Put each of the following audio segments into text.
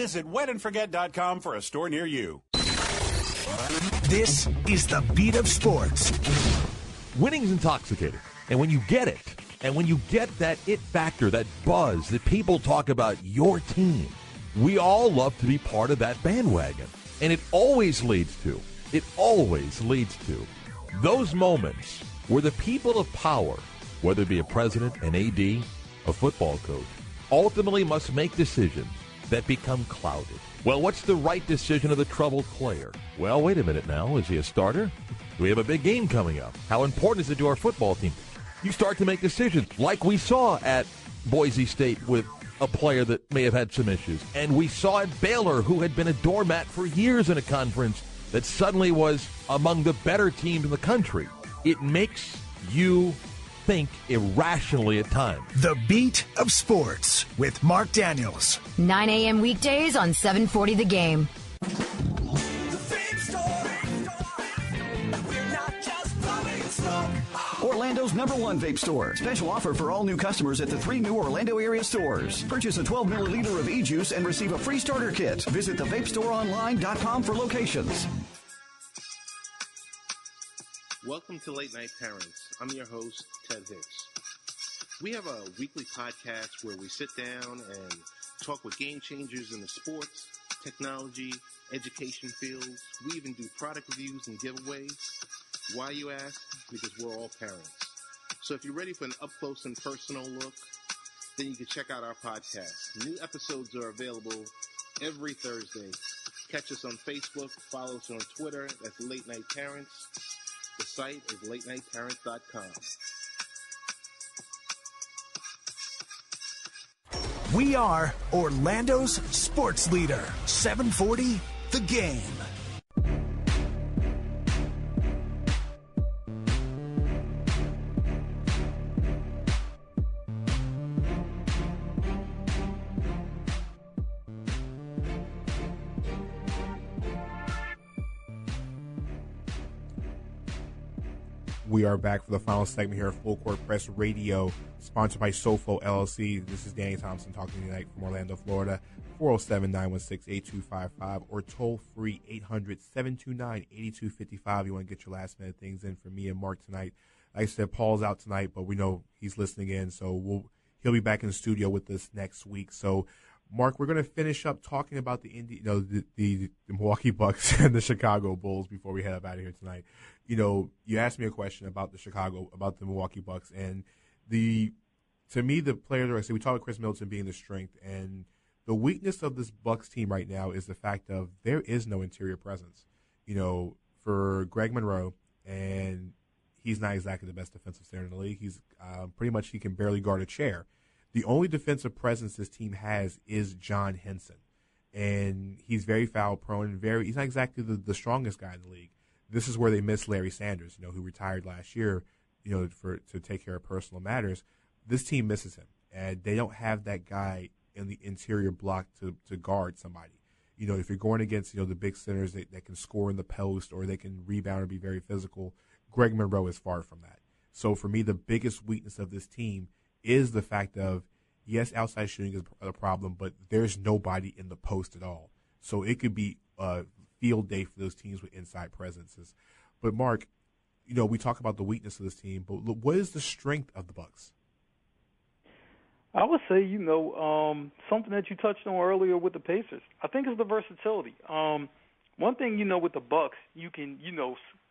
Visit wetandforget.com for a store near you. This is the beat of sports. Winning's intoxicating. And when you get it, and when you get that it factor, that buzz that people talk about your team, we all love to be part of that bandwagon. And it always leads to those moments where the people of power, whether it be a president, an AD, a football coach, ultimately must make decisions that become clouded. Well, what's the right decision of the troubled player? Well, wait a minute now. Is he a starter? Do we have a big game coming up? How important is it to our football team? You start to make decisions like we saw at Boise State with a player that may have had some issues. And we saw at Baylor, who had been a doormat for years in a conference that suddenly was among the better teams in the country. It makes you think irrationally at times. The beat of sports with Mark Daniels. 9 a.m. weekdays on 740 The Game. Orlando's #1 vape store. Special offer for all new customers at the 3 new Orlando area stores. Purchase a 12 milliliter of e-juice and receive a free starter kit. Visit thevapestooreonline.com for locations. Welcome to Late Night Parents. I'm your host, Ted Hicks. We have a weekly podcast where we sit down and talk with game changers in the sports, technology, education fields. We even do product reviews and giveaways. Why, you ask? Because we're all parents. So if you're ready for an up-close and personal look, then you can check out our podcast. New episodes are available every Thursday. Catch us on Facebook, follow us on Twitter. That's Late Night Parents. The site is latenightparents.com. We are Orlando's sports leader. 740 The Game. We are back for the final segment here at Full Court Press Radio, sponsored by SOFOELLC. This is Danny Thompson talking to you tonight from Orlando, Florida. 407-916-8255 or toll-free 800-729-8255. You want to get your last-minute things in for me and Mark tonight. Like I said, Paul's out tonight, but we know he's listening in, so he'll be back in the studio with us next week. So, Mark, we're going to finish up talking about the Milwaukee Bucks and the Chicago Bulls before we head up out of here tonight. You know, you asked me a question about the Milwaukee Bucks, and to me, the players we talked about Chris Middleton being the strength, and the weakness of this Bucks team right now is the fact of there is no interior presence. You know, for Greg Monroe, and he's not exactly the best defensive center in the league. He's pretty much he can barely guard a chair. The only defensive presence this team has is John Henson, and he's very foul prone and he's not exactly the strongest guy in the league. This is where they miss Larry Sanders, who retired last year, to take care of personal matters. This team misses him, and they don't have that guy in the interior block to guard somebody. If you're going against, the big centers that can score in the post or they can rebound or be very physical, Greg Monroe is far from that. So for me, the biggest weakness of this team is the fact of, yes, outside shooting is a problem, but there's nobody in the post at all. So it could be a field day for those teams with inside presences. But Mark, we talk about the weakness of this team, but what is the strength of the Bucks? I would say, something that you touched on earlier with the Pacers. I think it's the versatility. One thing, with the Bucks, you can,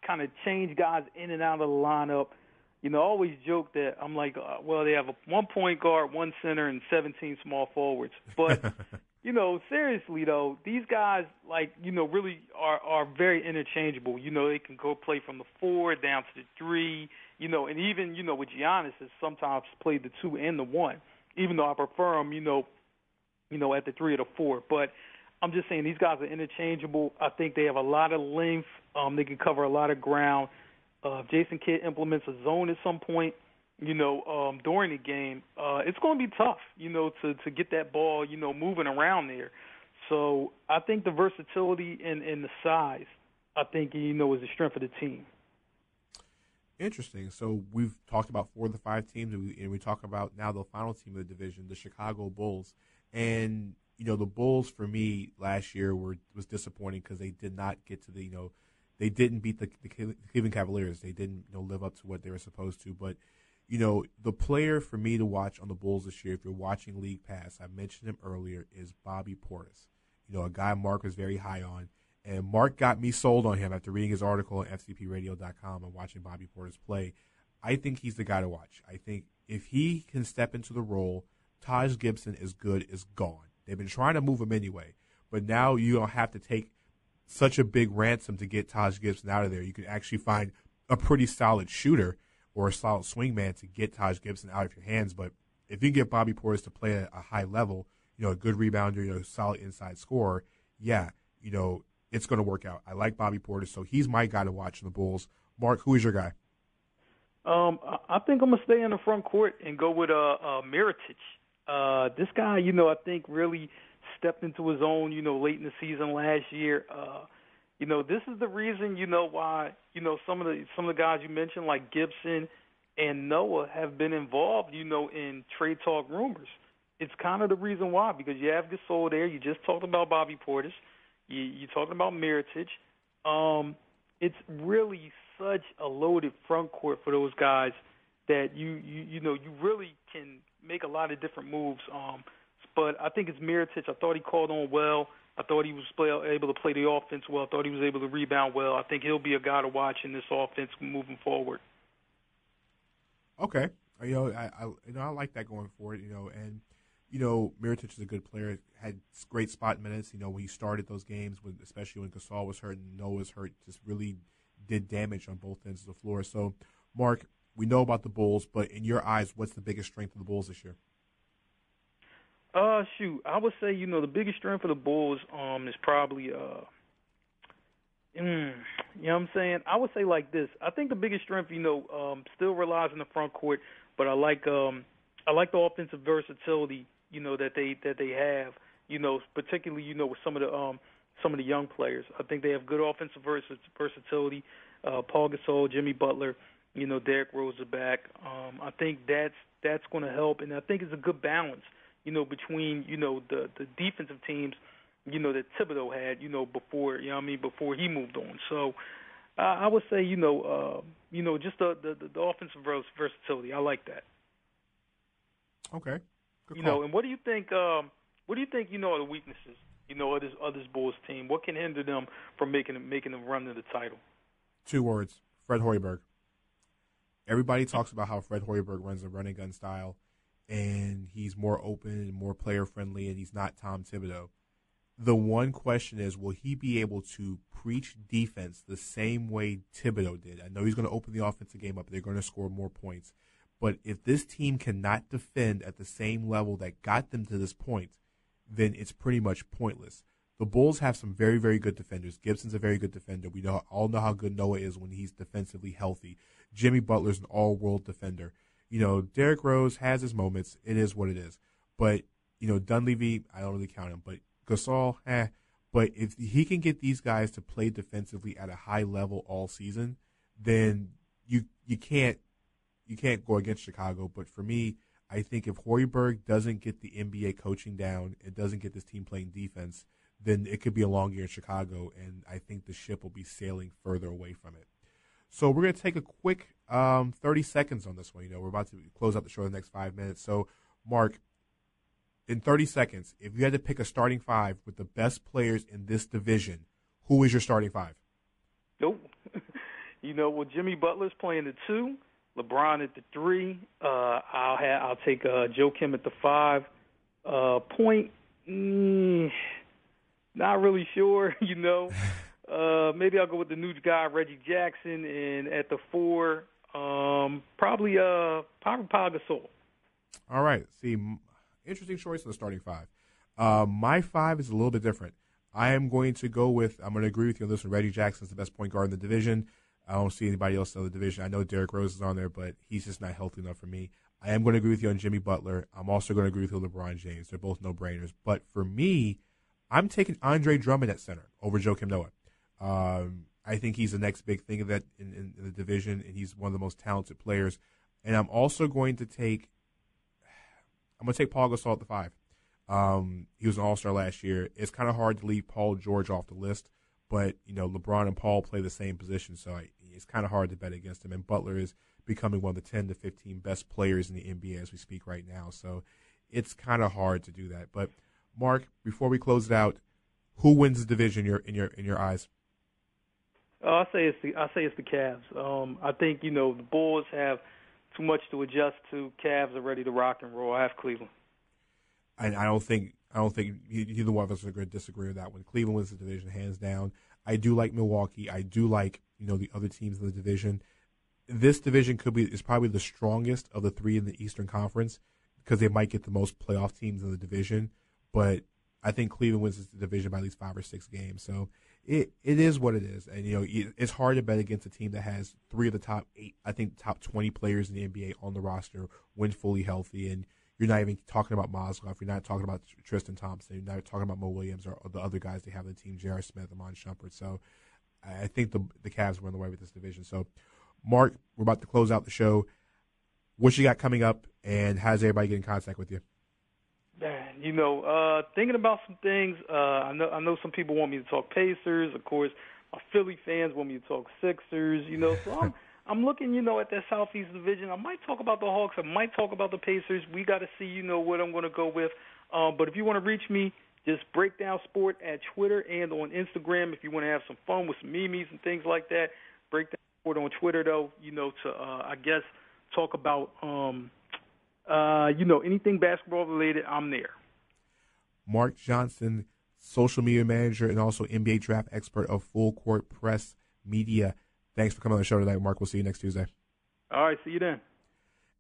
kind of change guys in and out of the lineup. I always joke that I'm like, they have one point guard, one center, and 17 small forwards. But, seriously, though, these guys, really are very interchangeable. They can go play from the 4 down to the 3, and even, with Giannis, has sometimes played the 2 and the 1, even though I prefer him, at the 3 or the 4. But I'm just saying these guys are interchangeable. I think they have a lot of length. They can cover a lot of ground. If Jason Kidd implements a zone at some point, during the game, it's going to be tough, to get that ball, moving around there. So I think the versatility and the size, I think, is the strength of the team. Interesting. So we've talked about 4 of the 5 teams, and we talk about now the final team of the division, the Chicago Bulls. And, the Bulls for me last year was disappointing because they did not get to they didn't beat the Cleveland Cavaliers. They didn't live up to what they were supposed to. But the player for me to watch on the Bulls this year, if you're watching League Pass, I mentioned him earlier, is Bobby Portis. A guy Mark was very high on, and Mark got me sold on him after reading his article on FCPRadio.com and watching Bobby Portis play. I think he's the guy to watch. I think if he can step into the role, Taj Gibson is gone. They've been trying to move him anyway, but now you don't have to take such a big ransom to get Taj Gibson out of there. You can actually find a pretty solid shooter or a solid swingman to get Taj Gibson out of your hands. But if you can get Bobby Portis to play at a high level, a good rebounder, solid inside scorer, it's going to work out. I like Bobby Portis, so he's my guy to watch in the Bulls. Mark, who is your guy? I think I'm going to stay in the front court and go with Mirotic. This guy, I think really stepped into his own, late in the season last year. This is the reason, why, some of the guys you mentioned, like Gibson and Noah, have been involved, in trade talk rumors. It's kind of the reason why, because you have Gasol there. You just talked about Bobby Portis. You're talking about Mirotic. It's really such a loaded front court for those guys that you really can make a lot of different moves. But I think it's Mirotic. I thought he called on well. I thought he was able to play the offense well. I thought he was able to rebound well. I think he'll be a guy to watch in this offense moving forward. Okay, I like that going forward. And Mirotic is a good player. Had great spot minutes. When he started those games, especially when Gasol was hurt and Noah was hurt, just really did damage on both ends of the floor. So, Mark, we know about the Bulls, but in your eyes, what's the biggest strength of the Bulls this year? I would say, the biggest strength for the Bulls is probably, you know what I'm saying? I would say like this. I think the biggest strength, still relies on the front court, but I like the offensive versatility, that they have, particularly, with some of the young players. I think they have good offensive versatility. Paul Gasol, Jimmy Butler, Derrick Rose are back. I think that's going to help, and I think it's a good balance, between, the defensive teams, that Thibodeau had, before, before he moved on. So I would say, just the offensive versatility. I like that. Okay. Good call. And what do you think? Are the weaknesses? Of this Bulls team. What can hinder them from making them run to the title? 2 words: Fred Hoiberg. Everybody talks about how Fred Hoiberg runs a running gun style, and he's more open and more player friendly, and he's not Tom Thibodeau. The one question is, will he be able to preach defense the same way Thibodeau did? I know he's going to open the offensive game up. They're going to score more points. But if this team cannot defend at the same level that got them to this point, then it's pretty much pointless. The Bulls have some very, very good defenders. Gibson's a very good defender. We all know how good Noah is when he's defensively healthy. Jimmy Butler's an all-world defender. Derrick Rose has his moments. It is what it is. But, Dunleavy, I don't really count him. But Gasol, But if he can get these guys to play defensively at a high level all season, then you can't go against Chicago. But for me, I think if Hoiberg doesn't get the NBA coaching down and doesn't get this team playing defense, then it could be a long year in Chicago, and I think the ship will be sailing further away from it. So we're going to take a quick 30 seconds on this one. We're about to close out the show in the next 5 minutes. So, Mark, in 30 seconds, if you had to pick a starting 5 with the best players in this division, who is your starting 5? Nope. Jimmy Butler's playing the 2, LeBron at the 3. I'll take Joe Kim at the 5. Point, not really sure. Maybe I'll go with the new guy Reggie Jackson, and at the 4, probably Pau Gasol. All right. See, interesting choice in the starting 5. My 5 is a little bit different. I'm going to agree with you on this one. Reggie Jackson's the best point guard in the division. I don't see anybody else in the division. I know Derrick Rose is on there, but he's just not healthy enough for me. I am going to agree with you on Jimmy Butler. I'm also going to agree with you on LeBron James. They're both no-brainers. But for me, I'm taking Andre Drummond at center over Joakim Noah. I think he's the next big thing of that in the division, and he's one of the most talented players. And I'm also going to take Paul Gasol at the 5. He was an All-Star last year. It's kind of hard to leave Paul George off the list, but, LeBron and Paul play the same position, so it's kind of hard to bet against him. And Butler is becoming one of the 10 to 15 best players in the NBA as we speak right now, so it's kind of hard to do that. But, Mark, before we close it out, who wins the division in your eyes? I say it's the Cavs. I think the Bulls have too much to adjust to. Cavs are ready to rock and roll. I have Cleveland. And I don't think either one of us are going to disagree with that one. Cleveland wins the division hands down. I do like Milwaukee. I do like the other teams in the division. This division is probably the strongest of the three in the Eastern Conference because they might get the most playoff teams in the division. But I think Cleveland wins the division by at least 5 or 6 games. So it is what it is. And, it's hard to bet against a team that has 3 of the top 8, I think top 20 players in the NBA on the roster when fully healthy. And you're not even talking about Mozgov. You're not talking about Tristan Thompson. You're not talking about Mo Williams or the other guys they have on the team, J.R. Smith, Amon Shumpert. So I think the Cavs win the way with this division. So, Mark, we're about to close out the show. What you got coming up, and how does everybody get in contact with you? Man, thinking about some things. I know some people want me to talk Pacers. Of course, my Philly fans want me to talk Sixers. So I'm looking, at that Southeast Division. I might talk about the Hawks. I might talk about the Pacers. We got to see, what I'm going to go with. But if you want to reach me, just Breakdown Sport at Twitter and on Instagram. If you want to have some fun with some memes and things like that, Breakdown Sport on Twitter, though, I guess talk about anything basketball related, I'm there. Mark Johnson, social media manager and also NBA draft expert of Full Court Press Media. Thanks for coming on the show tonight, Mark. We'll see you next Tuesday. All right, see you then.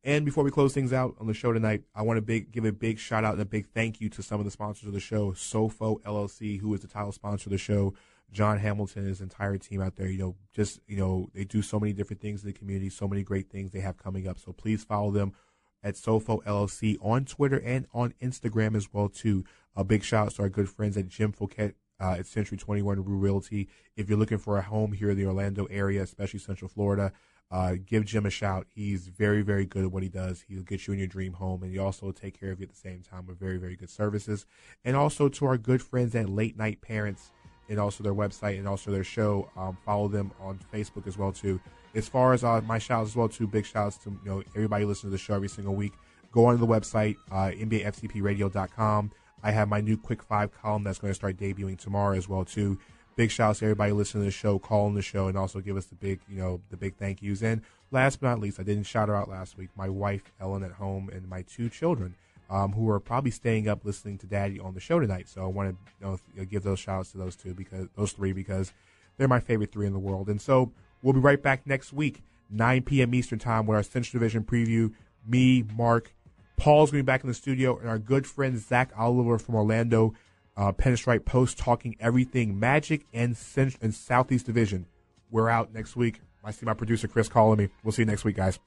And before we close things out on the show tonight, I want to give a big shout out and a big thank you to some of the sponsors of the show. SOFOELLC, who is the title sponsor of the show. John Hamilton and his entire team out there, they do so many different things in the community, so many great things they have coming up. So please follow them at SOFOELLC on Twitter and on Instagram as well, too. A big shout out to our good friends at Jim Fouquet at Century 21 Rue Realty. If you're looking for a home here in the Orlando area, especially Central Florida, give Jim a shout. He's very, very good at what he does. He'll get you in your dream home, and he also will take care of you at the same time with very, very good services. And also to our good friends at Late Night Parents, and also their website and also their show. Follow them on Facebook as well, too. As far as my shouts as well, too, big shouts to everybody listening to the show every single week. Go on to the website, NBAFCPradio.com. I have my new Quick 5 column that's going to start debuting tomorrow as well, too. Big shouts to everybody listening to the show, calling the show, and also give us the big thank yous. And last but not least, I didn't shout her out last week, my wife, Ellen, at home, and my 2 children, who are probably staying up listening to Daddy on the show tonight. So I want to give those shout-outs to those 3 because they're my favorite 3 in the world. And so we'll be right back next week, 9 p.m. Eastern Time, with our Central Division preview. Me, Mark, Paul's going to be back in the studio, and our good friend Zach Oliver from Orlando, Pinstripe Post, talking everything Magic and Southeast Division. We're out next week. I see my producer Chris calling me. We'll see you next week, guys.